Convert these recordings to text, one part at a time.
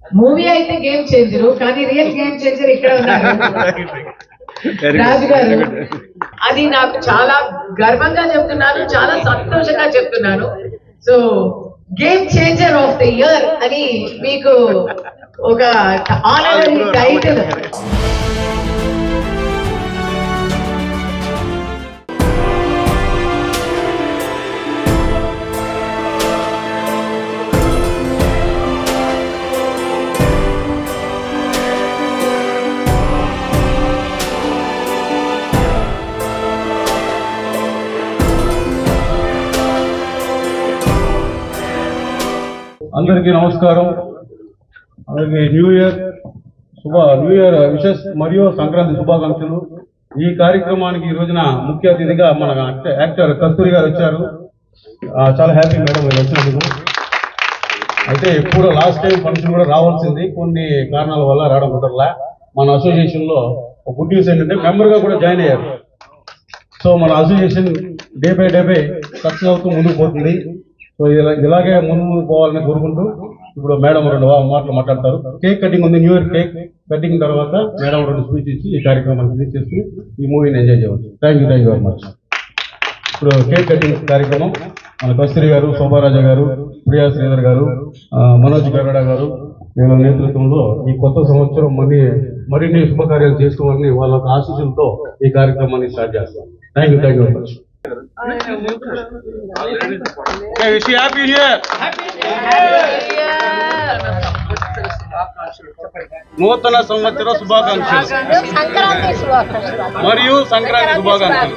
Movie అయితే game changer, కానీ real game changer ఇక్కడ ఉన్నారు రాజు గారు. అది నాకు చాలా గర్వంగా చెప్తున్నాను, చాలా సంతోషంగా చెప్తున్నాను. So game changer of the year అని మీకు ఒక ఆనరీ టైటిల్. అందరికీ నమస్కారం. అలాగే న్యూ ఇయర్ విషెస్ మరియు సంక్రాంతి శుభాకాంక్షలు. ఈ కార్యక్రమానికి ఈ రోజున ముఖ్య అతిథిగా మన యాక్టర్ కస్తూరి గారు వచ్చారు. చాలా హ్యాపీ మేడం మీరు వచ్చినందుకు. అయితే ఎప్పుడు లాస్ట్ టైం ఫంక్షన్ కూడా రావాల్సింది, కొన్ని కారణాల వల్ల రావడం కుదరలా. మన అసోసియేషన్ లో ఒక గుడ్ న్యూస్ ఏంటంటే మెంబర్ గా కూడా జాయిన్ అయ్యారు. సో మన అసోసియేషన్ డే బై సక్సెస్ అవుతూ ముందుకు పోతుంది. సో ఇలాగే ముందు పోవాలని కోరుకుంటూ ఇప్పుడు మేడం 2 మాటలు మాట్లాడతారు. కేక్ కటింగ్ ఉంది, న్యూ ఇయర్ కేక్ కటింగ్ తర్వాత మేడం 2 స్పీచ్ ఇచ్చి ఈ కార్యక్రమాన్ని ఫినిష్ చేసి ఈ మూవీని ఎంజాయ్ చేయవచ్చు. Thank you very much. ఇప్పుడు కేక్ కటింగ్ కార్యక్రమం మన కస్తూరి గారు, శోభారాజా గారు, ప్రియా శ్రీధర్ గారు, మనోజ్ గరడ గారు వీళ్ళ నేతృత్వంలో ఈ కొత్త సంవత్సరం మరిన్ని శుభకార్యాలు చేసుకోవాలని వాళ్ళ ఆశీస్సులతో ఈ కార్యక్రమాన్ని స్టార్ట్ చేస్తాం. Thank you very much. నూతన సంవత్సర శుభాకాంక్షలు మరియు సంక్రాంతి శుభాకాంక్షలు.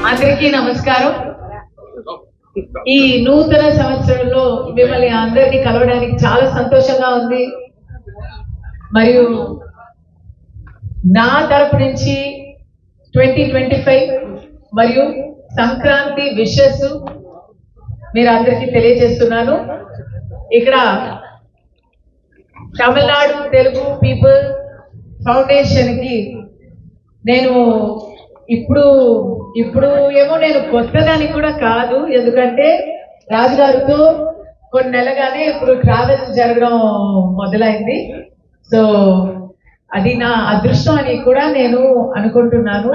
అందరికీ నమస్కారం. ఈ నూతన సంవత్సరంలో మిమ్మల్ని అందరినీ కలవడానికి చాలా సంతోషంగా ఉంది. మరియు నా తరపు నుంచి 2025 మరియు సంక్రాంతి విషెస్ మీరు అందరికీ తెలియజేస్తున్నాను. ఇక్కడ తమిళనాడు తెలుగు పీపుల్ ఫౌండేషన్ కి నేను ఇప్పుడు ఏమో నేను కొత్తదానికి కూడా కాదు, ఎందుకంటే రాజుగారితో కొన్ని నెలగానే ఇప్పుడు ట్రావెల్ జరగడం మొదలైంది. సో అది నా అదృష్టం అని కూడా నేను అనుకుంటున్నాను.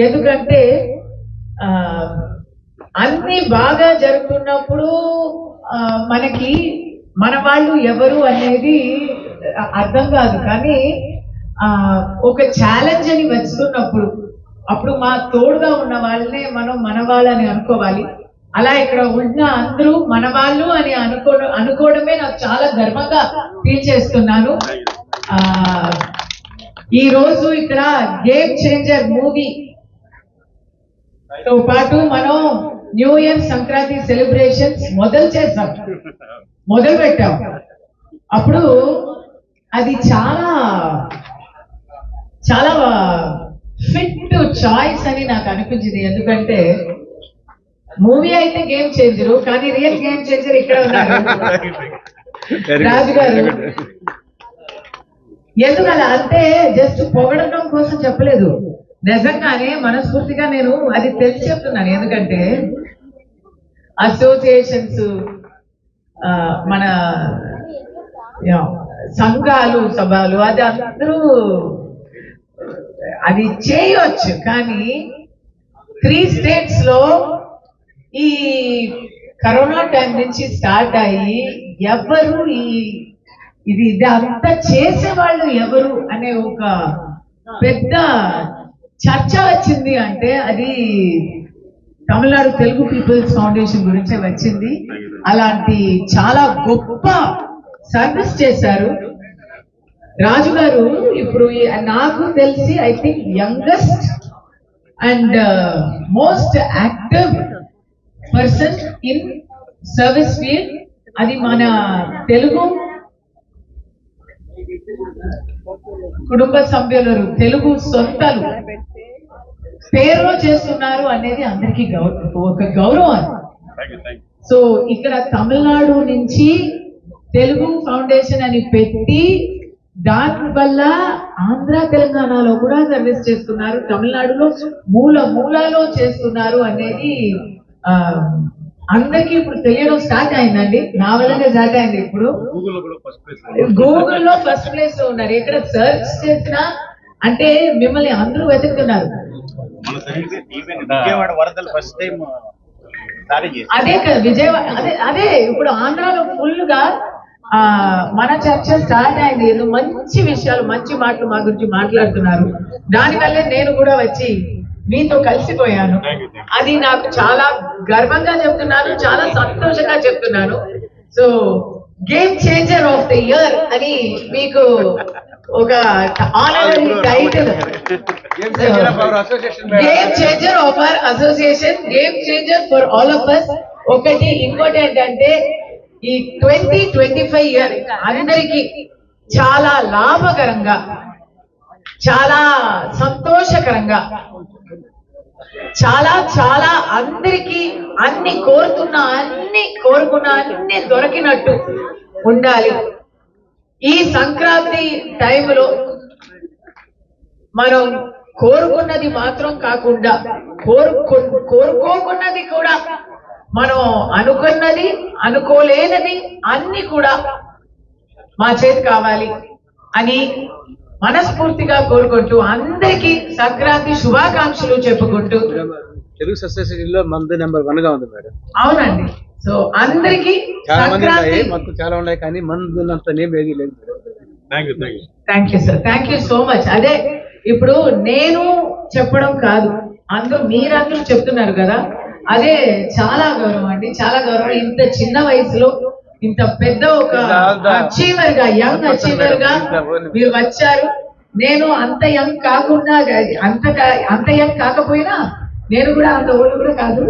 ఎందుకంటే అన్ని బాగా జరుగుతున్నప్పుడు మనకి మన వాళ్ళు ఎవరు అనేది అర్థం కాదు, కానీ ఒక ఛాలెంజ్ అని వస్తున్నప్పుడు అప్పుడు మా తోడుగా ఉన్న వాళ్ళనే మనం మన వాళ్ళని అనుకోవాలి. అలా ఇక్కడ ఉన్న అందరూ మన వాళ్ళు అని అనుకోవడమే నాకు చాలా గర్వంగా ఫీల్ చేస్తున్నాను. ఈ రోజు ఇక్కడ గేమ్ చేంజర్ మూవీతో పాటు మనం న్యూ ఇయర్ సంక్రాంతి సెలబ్రేషన్స్ మొదలు పెట్టాం. అప్పుడు అది చాలా చాలా ఫిట్ చాయిస్ అని నాకు అనిపించింది. ఎందుకంటే మూవీ అయితే గేమ్ చేంజరు, కానీ రియల్ గేమ్ చేంజర్ ఇక్కడ ఉన్నారు రాజు గారు. ఎందుకలా అంటే జస్ట్ పొగడడం కోసం చెప్పలేదు, నిజంగానే మనస్ఫూర్తిగా నేను అది తెలిసి చెప్తున్నాను. ఎందుకంటే అసోసియేషన్స్, మన సంఘాలు, సభలు అది అందరూ అది చేయవచ్చు, కానీ 3 స్టేట్స్ లో ఈ కరోనా టైం నుంచి స్టార్ట్ అయ్యి ఎవరు ఇది అంతా చేసేవాళ్ళు ఎవరు అనే ఒక పెద్ద చర్చ వచ్చింది. అంటే అది తమిళనాడు తెలుగు పీపుల్స్ ఫౌండేషన్ గురించే వచ్చింది. అలాంటి చాలా గొప్ప సర్వీస్ చేశారు రాజు గారు. ఇప్పుడు నాకు తెలిసి I think youngest and most active person in service field. అది మన తెలుగు కుటుంబ సభ్యులు, తెలుగు సొంతలు పేరులో చేస్తున్నారు అనేది అందరికీ ఒక గౌరవం. సో ఇక్కడ తమిళనాడు నుంచి తెలుగు ఫౌండేషన్ అని పెట్టి దాని వల్ల ఆంధ్ర తెలంగాణలో కూడా సర్వీస్ చేస్తున్నారు, తమిళనాడులో మూలలో చేస్తున్నారు అనేది అందరికీ ఇప్పుడు తెలియడం స్టార్ట్ అయిందండి. నా వల్లనే స్టార్ట్ అయింది. ఇప్పుడు గూగుల్లో ఫస్ట్ ప్లేస్ లో ఉన్నారు. ఎక్కడ సర్చ్ చేసినా అంటే మిమ్మల్ని అందరూ వెతుకుతున్నారు. అదే కదా విజయవాడ, అదే ఇప్పుడు ఆంధ్రాలో ఫుల్ గా మన చర్చ స్టార్ట్ అయింది. ఏదో మంచి విషయాలు, మంచి మాటలు మా గురించి మాట్లాడుతున్నారు. దానివల్లే నేను కూడా వచ్చి మీతో కలిసిపోయాను. అది నాకు చాలా గర్వంగా చెప్తున్నాను, చాలా సంతోషంగా చెప్తున్నాను. So game changer of the year అని మీకు ఒక honorary title. Game changer of our association, game changer for all of us. ఒకటి ఇంకోటి ఏంటంటే ఈ 2025 ఇయర్ అందరికీ చాలా లాభకరంగా, చాలా సంతోషకరంగా, చాలా చాలా అందరికీ అన్ని కోరుకున్న అన్ని దొరికినట్టు ఉండాలి. ఈ సంక్రాంతి టైంలో మనం కోరుకున్నది మాత్రం కాకుండా కోరుకోకున్నది కూడా, మనం అనుకున్నది అనుకోలేనిది అన్ని కూడా మా చేతి కావాలి అని మనస్ఫూర్తిగా కోరుకుంటూ అందరికీ సంక్రాంతి శుభాకాంక్షలు చెప్పుకుంటూ. తెలుగు అసోసియేషన్ లో మంది నెంబర్ 1 గా ఉంది మేడం. అవునండి. సో అందరికీ చాలా ఉన్నాయి కానీ మందునంత నేమ్ ఏది లేదు. Thank you sir, thank you so much. అదే ఇప్పుడు నేను చెప్పడం కాదు, మీరందరూ చెప్తున్నారు కదా, అదే చాలా గౌరవం అండి, చాలా గౌరవం. ఇంత చిన్న వయసులో ఇంత పెద్ద ఒక అచీవర్ గా, యంగ్ అచీవర్ గా మీరు వచ్చారు. నేను అంత యంగ్ కాకుండా, అంత యంగ్ కాకపోయినా నేను కూడా అంత ఓల్డ్ కూడా కాదు.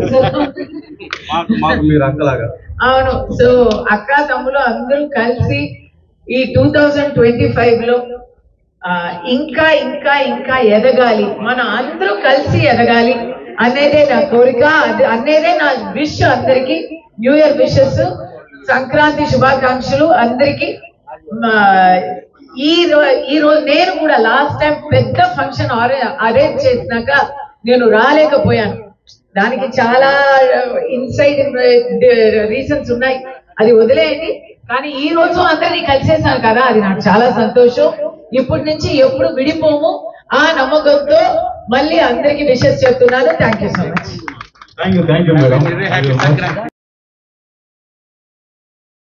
అవును. సో అక్క తమ్ములు అందరూ కలిసి ఈ 2025 లో ఇంకా ఇంకా ఇంకా ఎదగాలి, మన అందరూ కలిసి ఎదగాలి అనేదే నా కోరిక, అనేదే నా విష్. అందరికి న్యూ ఇయర్ విషెస్, సంక్రాంతి శుభాకాంక్షలు అందరికి. ఈ రోజు నేను కూడా లాస్ట్ టైం పెద్ద ఫంక్షన్ అరేంజ్ చేసినాక నేను రాలేకపోయాను. దానికి చాలా ఇన్సైడ్ రీజన్స్ ఉన్నాయి, అది వదిలేయండి. కానీ ఈ రోజు అందరినీ కలిసేసాను కదా, అది నాకు చాలా సంతోషం. ఇప్పటి నుంచి ఎప్పుడు విడిపోము ఆ నమ్మకంతో మళ్ళీ అందరికీ విషెస్ చెప్తున్నాను. Thank you so much. Thank you madam.